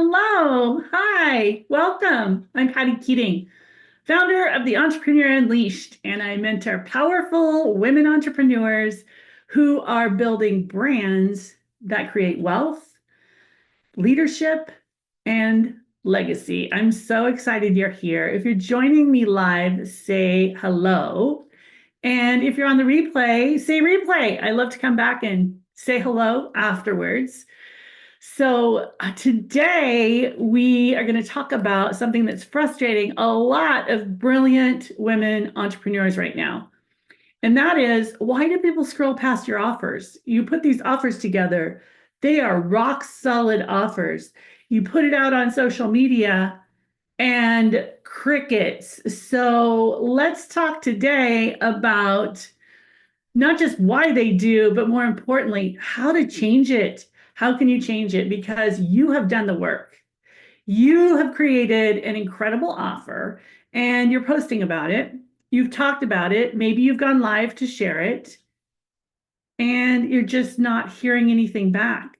Hello. Hi. Welcome. I'm Patty Keating, founder of the Entrepreneur Unleashed, and I mentor powerful women entrepreneurs who are building brands that create wealth, leadership, and legacy. I'm so excited you're here. If you're joining me live, say hello. And if you're on the replay, say replay. I love to come back and say hello afterwards. So, today we are going to talk about something that's frustrating a lot of brilliant women entrepreneurs right now. And that is, why do people scroll past your offers? You put these offers together, they are rock solid offers. You put it out on social media and crickets. So, let's talk today about not just why they do, but more importantly, how to change it. How can you change it? Because you have done the work. You have created an incredible offer and you're posting about it. You've talked about it. Maybe you've gone live to share it and you're just not hearing anything back.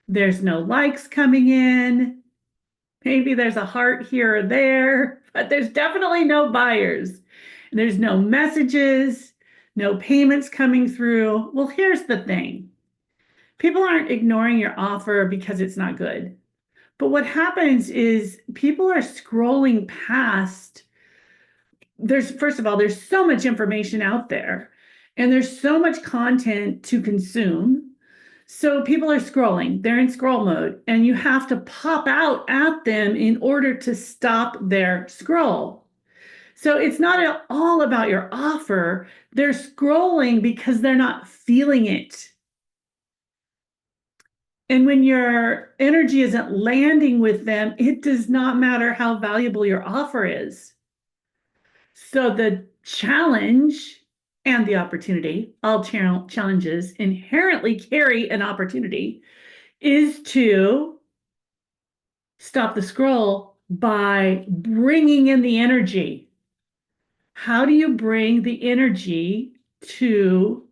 There's no likes coming in. Maybe there's a heart here or there, but there's definitely no buyers. There's no messages, no payments coming through. Well, here's the thing. People aren't ignoring your offer because it's not good. But what happens is people are scrolling past. First of all, there's so much information out there and there's so much content to consume. So people are scrolling, they're in scroll mode, and you have to pop out at them in order to stop their scroll. So it's not at all about your offer. They're scrolling because they're not feeling it. And when your energy isn't landing with them, it does not matter how valuable your offer is. So the challenge and the opportunity, all challenges inherently carry an opportunity, is to stop the scroll by bringing in the energy. How do you bring the energy to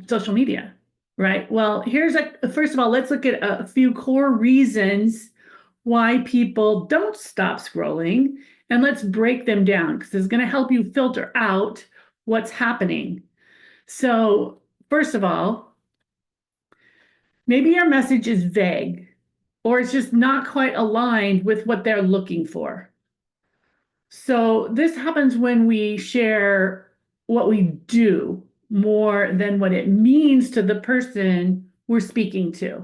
social media? Right. Well, first of all, let's look at a few core reasons why people don't stop scrolling, and let's break them down because it's going to help you filter out what's happening. So, first of all, maybe your message is vague or it's just not quite aligned with what they're looking for. So, this happens when we share what we do more than what it means to the person we're speaking to.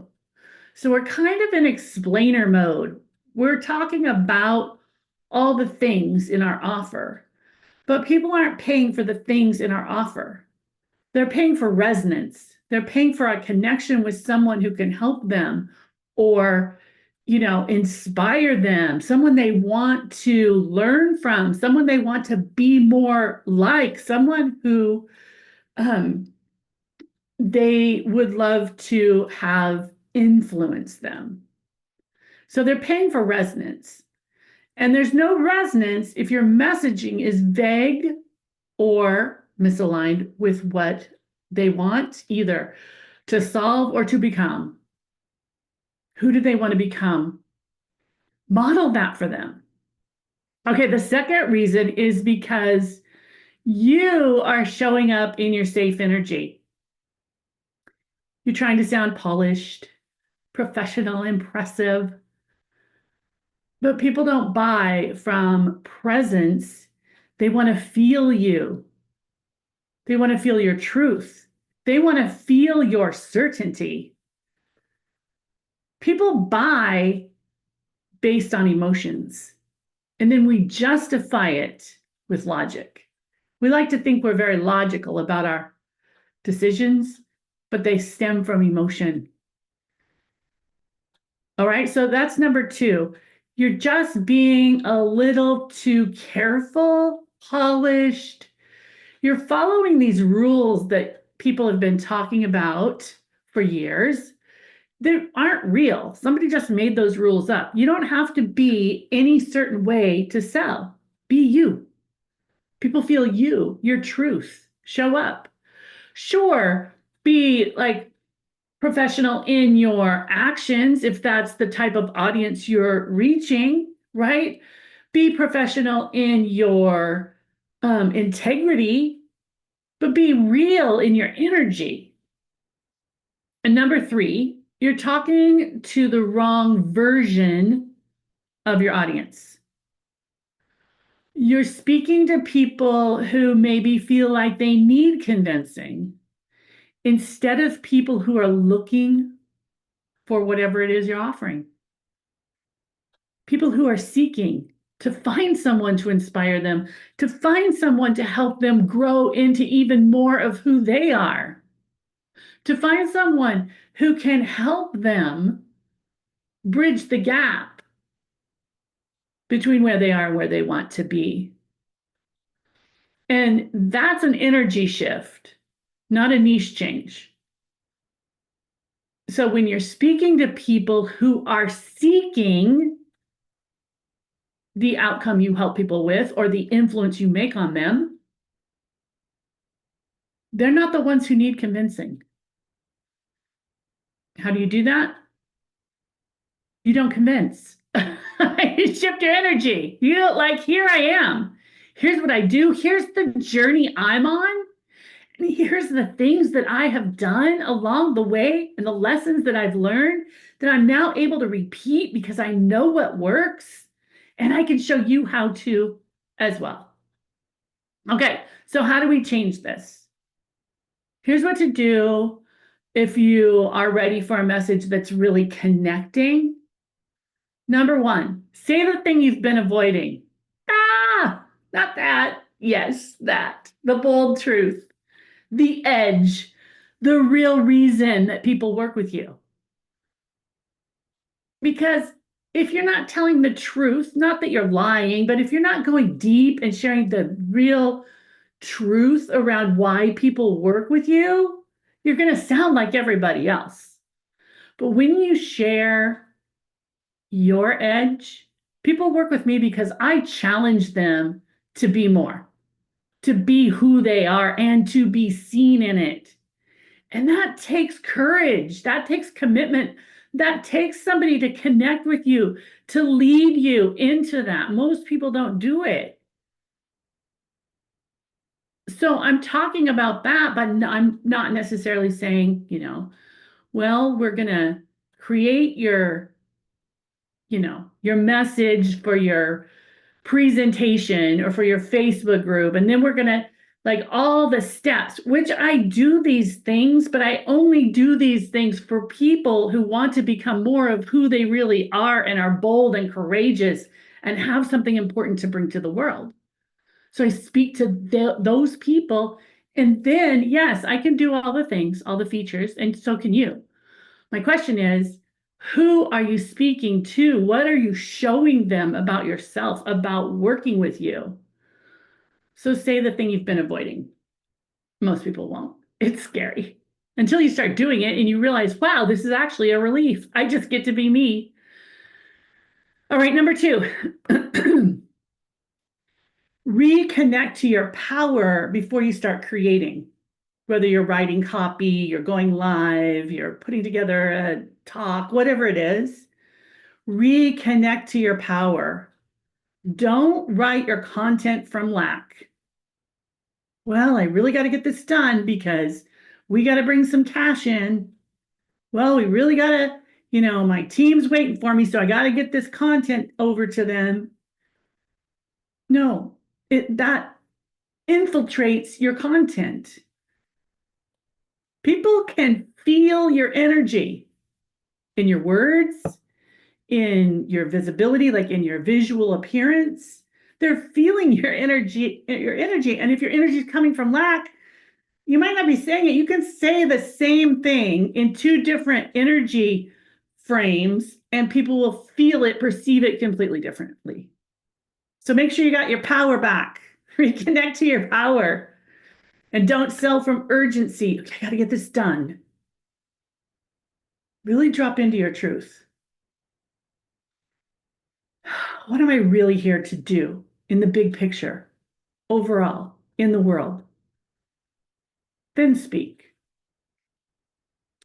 So we're kind of in explainer mode. We're talking about all the things in our offer, but people aren't paying for the things in our offer. They're paying for resonance. They're paying for a connection with someone who can help them or, inspire them, someone they want to learn from, someone they want to be more like, someone who they would love to have influence them. So they're paying for resonance. And there's no resonance if your messaging is vague or misaligned with what they want either to solve or to become. Who do they want to become? Model that for them. Okay, the second reason is because you are showing up in your safe energy. You're trying to sound polished, professional, impressive. But people don't buy from presence. They want to feel you. They want to feel your truth. They want to feel your certainty. People buy based on emotions, and then we justify it with logic. We like to think we're very logical about our decisions, but they stem from emotion. All right, so that's number two. You're just being a little too careful, polished. You're following these rules that people have been talking about for years. They aren't real. Somebody just made those rules up. You don't have to be any certain way to sell. Be you. People feel you, your truth. Show up. Sure, be like professional in your actions if that's the type of audience you're reaching, right? Be professional in your integrity, but be real in your energy. And number three, you're talking to the wrong version of your audience. You're speaking to people who maybe feel like they need convincing instead of people who are looking for whatever it is you're offering. People who are seeking to find someone to inspire them, to find someone to help them grow into even more of who they are, to find someone who can help them bridge the gap between where they are and where they want to be. And that's an energy shift, not a niche change. So when you're speaking to people who are seeking the outcome you help people with or the influence you make on them, they're not the ones who need convincing. How do you do that? You don't convince. You shift your energy. You like, here I am. Here's what I do. Here's the journey I'm on. And here's the things that I have done along the way and the lessons that I've learned that I'm now able to repeat because I know what works and I can show you how to as well. Okay, so how do we change this? Here's what to do if you are ready for a message that's really connecting. Number one, say the thing you've been avoiding. Ah, not that. Yes, that. The bold truth, the edge, the real reason that people work with you. Because if you're not telling the truth, not that you're lying, but if you're not going deep and sharing the real truth around why people work with you, you're going to sound like everybody else. But when you share your edge, people work with me because I challenge them to be more, to be who they are, and to be seen in it. And that takes courage, that takes commitment, that takes somebody to connect with you, to lead you into that. Most people don't do it. So I'm talking about that, but I'm not necessarily saying, well, we're going to create your message for your presentation or for your Facebook group. And then we're going to like all the steps, which I do these things, but I only do these things for people who want to become more of who they really are and are bold and courageous and have something important to bring to the world. So I speak to those people. And then, yes, I can do all the things, all the features, and so can you. My question is, who are you speaking to? What are you showing them about yourself, about working with you? So say the thing you've been avoiding. Most people won't. It's scary until you start doing it and you realize, wow, this is actually a relief. I just get to be me. All right, number two, reconnect to your power before you start creating. Whether you're writing copy, you're going live, you're putting together a talk, whatever it is, reconnect to your power. Don't write your content from lack. Well, I really got to get this done because we got to bring some cash in. Well, we really got to, my team's waiting for me, so I got to get this content over to them. No, that infiltrates your content. People can feel your energy in your words, in your visibility, like in your visual appearance. They're feeling your energy. And if your energy is coming from lack, you might not be saying it. You can say the same thing in two different energy frames, and people will feel it, perceive it completely differently. So make sure you got your power back. Reconnect to your power. And don't sell from urgency. Okay, I got to get this done. Really drop into your truth. What am I really here to do in the big picture, overall, in the world? Then speak.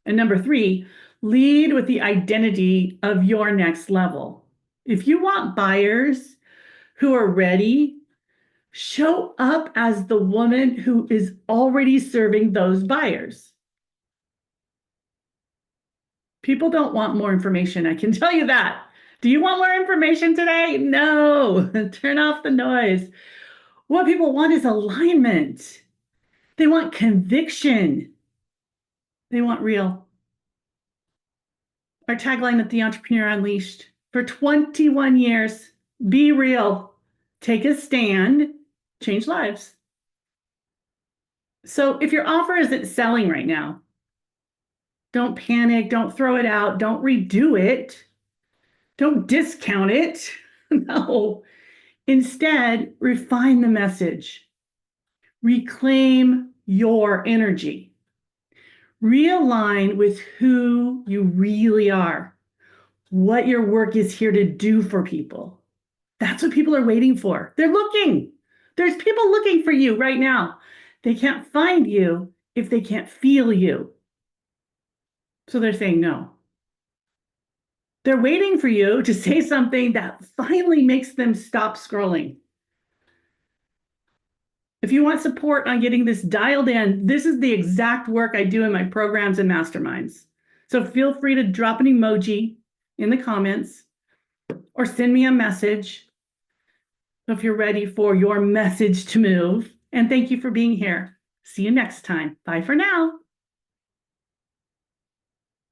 And number 3, lead with the identity of your next level. If you want buyers who are ready, show up as the woman who is already serving those buyers. People don't want more information, I can tell you that. Do you want more information today? No, turn off the noise. What people want is alignment. They want conviction. They want real. Our tagline at The Entrepreneur Unleashed for 21 years, be real, take a stand, change lives. So if your offer isn't selling right now, don't panic, don't throw it out, don't redo it, don't discount it. No. Instead, refine the message, reclaim your energy, realign with who you really are, what your work is here to do for people. That's what people are waiting for. They're looking. There's people looking for you right now. They can't find you if they can't feel you. So they're saying no. They're waiting for you to say something that finally makes them stop scrolling. If you want support on getting this dialed in, this is the exact work I do in my programs and masterminds. So feel free to drop an emoji in the comments or send me a message if you're ready for your message to move. And thank you for being here. See you next time. Bye for now.